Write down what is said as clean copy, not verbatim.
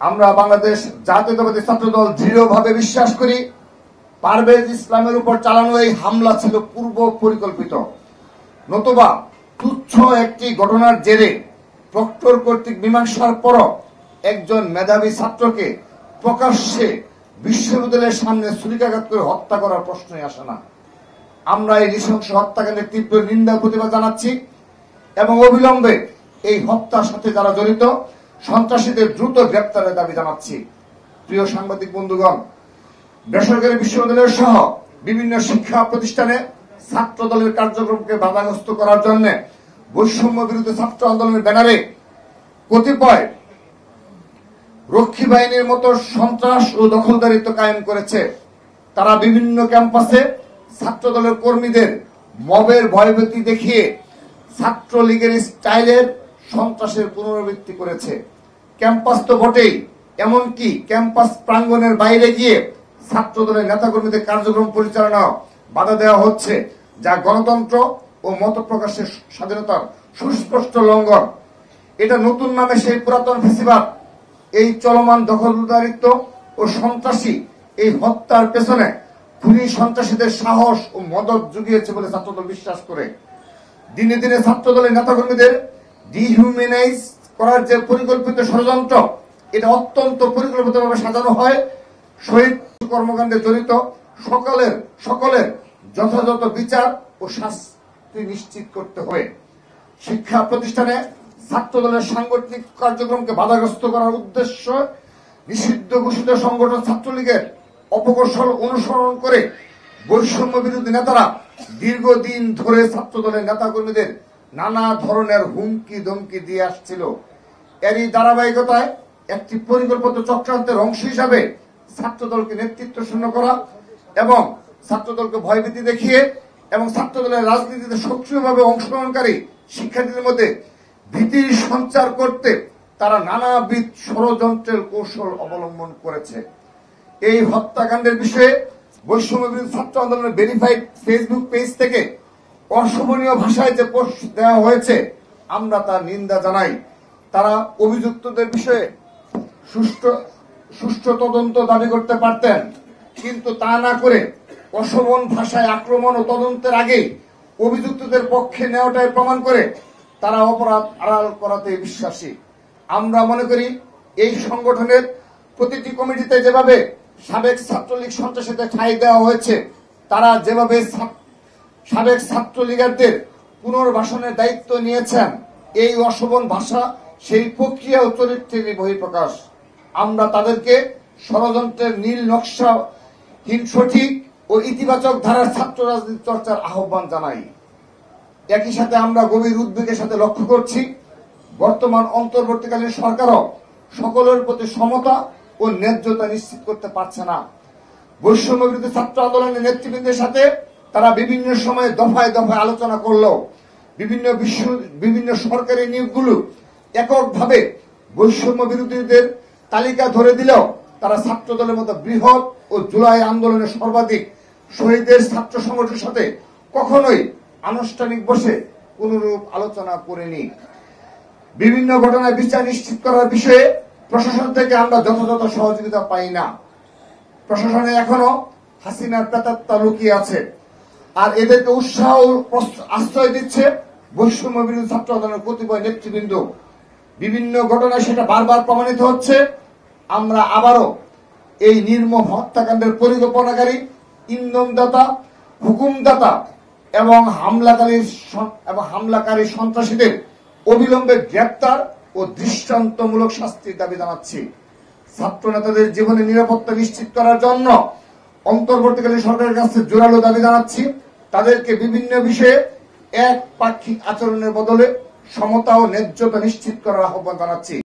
আমরা বাংলাদেশ জাতীয়তাবাদী ছাত্রদল দৃঢ়ভাবে বিশ্বাস করি পারভেজ ইসলামের উপর চালানো এই হামলা ছিল পূর্ব পরিকল্পিত, নতুবা তুচ্ছ একটি ঘটনার জেরে প্রক্টর কর্তৃক মীমাংসার পর একজন মেধাবী ছাত্রকে প্রকাশ্যে বিশ্ববিদ্যালয়ের সামনে ছুরিকাঘাত করে হত্যা করার প্রশ্নই আসে না। আমরা এই নৃশংস হত্যাকাণ্ডের তীব্র নিন্দা প্রতিবাদ জানাচ্ছি এবং অবিলম্বে এই হত্যার সাথে যারা জড়িত সন্ত্রাসীদের দ্রুত গ্রেপ্তারের দাবি জানাচ্ছি। প্রিয় সাংবাদিক বন্ধুগণ, বেসরকারি বিশ্ববিদ্যালয় সহ বিভিন্ন শিক্ষা প্রতিষ্ঠানে ছাত্র দলের কার্যক্রমকে বাধাগ্রস্ত করার জন্য বৈষম্য বিরোধী ছাত্র আন্দোলনের ব্যানারে কতিপয় রক্ষী বাহিনীর মতো সন্ত্রাস ও দখলদারিত্ব কায়েম করেছে। তারা বিভিন্ন ক্যাম্পাসে ছাত্র দলের কর্মীদের মবের ভয়ভীতি দেখিয়ে ছাত্রলীগের স্টাইলের সন্ত্রাসের পুনরাবৃত্তি করেছে। ক্যাম্পাস তো বটেই, এমনকি ক্যাম্পাস প্রাঙ্গণের বাইরে গিয়ে ছাত্র দলের নেতাকর্মীদের কার্যক্রম পরিচালনা বাধা দেওয়া হচ্ছে, যা গণতন্ত্র ও মত প্রকাশের স্বাধীনতার সুস্পষ্ট লঙ্ঘন। এটা নতুন নামে সেই পুরাতন ফ্যাসিবাদ। এই চলমান দখলদারিত্ব ও সন্ত্রাসী এই হত্যার পেছনে খুনি সন্ত্রাসীদের সাহস ও মদত জুগিয়েছে বলে ছাত্রদল বিশ্বাস করে। দিনে দিনে ছাত্রদলের নেতাকর্মীদের ডিহিউম্যানাইজ করার যে পরিকল্পিত ষড়যন্ত্র, এটা অত্যন্ত পরিকল্পিতভাবে সাজানো হয়। শহীদ কর্মকাণ্ডে জড়িত সকলের যথাযথ বিচার ও শাস্তি নিশ্চিত করতে হবে। শিক্ষা প্রতিষ্ঠানে ছাত্রদলের সাংগঠনিক কার্যক্রমকে বাধাগ্রস্ত করার উদ্দেশ্য নিষিদ্ধ ঘোষিত সংগঠন ছাত্রলীগের অপকৌশল অনুসরণ করে বৈষম্য বিরোধী নেতারা দীর্ঘদিন ধরে ছাত্রদলের নেতাকর্মীদের নানা ধরনের হুমকি ধমকি দিয়ে আসছিল। এরই ধারাবাহিকতায় একটি পরিকল্পিত চক্রান্তের অংশ হিসাবে ছাত্রদলকে নেতৃত্ব শূন্য করা এবং ছাত্রদলকে ভয়ভীতি দেখিয়ে এবং ছাত্রদলের রাজনীতিতে সক্রিয়ভাবে অংশগ্রহণকারী শিক্ষার্থীদের মধ্যে ভীতির সঞ্চার করতে তারা নানাবিধ ষড়যন্ত্রের কৌশল অবলম্বন করেছে। এই হত্যাকাণ্ডের বিষয়ে বৈষম্য বিরোধী ছাত্র আন্দোলনের ভেরিফাইড ফেসবুক পেজ থেকে অশোভনীয় ভাষায় যে পোস্ট দেওয়া হয়েছে, আমরা তার নিন্দা জানাই। তারা অভিযুক্তদের বিষয়ে সুষ্ঠু তদন্ত দাবি করতে পারতেন, কিন্তু তা না করে অশোভন ভাষায় আক্রমণ ও তদন্তের আগেই অভিযুক্তদের পক্ষে নেওয়াটাই প্রমাণ করে তারা অপরাধ আড়াল করাতে বিশ্বাসী। আমরা মনে করি এই সংগঠনের প্রতিটি কমিটিতে যেভাবে সাবেক ছাত্রলীগ সন্ত্রাসীদের ঠাঁই দেওয়া হয়েছে, তারা যেভাবে সাবেক ছাত্রলীগারদের পুনর্বাসনের দায়িত্ব নিয়েছেন, এই অশোভন ভাষা সেই প্রক্রিয়া ও চরিত্রের বহিঃপ্রকাশ। আমরা তাদেরকে ষড়যন্ত্রের নীল নকশাহীন সঠিক ও ইতিবাচক ধারার ছাত্র রাজনীতি চর্চার আহ্বান জানাই। একই সাথে আমরা গভীর উদ্বেগের সাথে লক্ষ্য করছি বর্তমান অন্তর্বর্তীকালীন সরকারও সকলের প্রতি সমতা ও ন্যায্যতা নিশ্চিত করতে পারছে না। বৈষম্য বিরোধী ছাত্র আন্দোলনের নেতৃবৃন্দের সাথে তারা বিভিন্ন সময়ে দফায় দফায় আলোচনা করলেও বিভিন্ন সরকারি নিয়োগগুলো এককভাবে বৈষম্য বিরোধীদের তালিকা ধরে দিলেও তারা ছাত্র দলের মতো বৃহৎ ও জুলাই আন্দোলনের সর্বাধিক শহীদের ছাত্র সংগঠনের সাথে কখনোই আনুষ্ঠানিক বসে কোনরূপ আলোচনা করেনি। বিভিন্ন ঘটনায় বিচার নিশ্চিত করার বিষয়ে প্রশাসন থেকে আমরা যথাযথ সহযোগিতা পাই না। প্রশাসনে এখনো হাসিনার প্রেতাত্মা লুকিয়ে আছে, আর এদেরকে উৎসাহ ও আশ্রয় দিচ্ছে বৈষম্য বিরোধী ছাত্র আন্দোলনের কতিপয় নেতৃবৃন্দ। বিভিন্ন ঘটনায় সেটা বারবার প্রমাণিত হচ্ছে। আমরা আবারও এই নির্মম হত্যাকাণ্ডের পরিকল্পনাকারী, ইন্ধনদাতা, হুকুমদাতা এবং হামলাকারী সন্ত্রাসীদের অবিলম্বে গ্রেপ্তার ও দৃষ্টান্তমূলক শাস্তির দাবি জানাচ্ছি। ছাত্র নেতাদের জীবনের নিরাপত্তা নিশ্চিত করার জন্য অন্তর্বর্তীকালীন সরকারের কাছে জোরালো দাবি জানাচ্ছি। তাদেরকে বিভিন্ন বিষয়ে একপাক্ষিক আচরণের বদলে সমতা ও ন্যায্যতা নিশ্চিত করার আহ্বান জানাচ্ছি।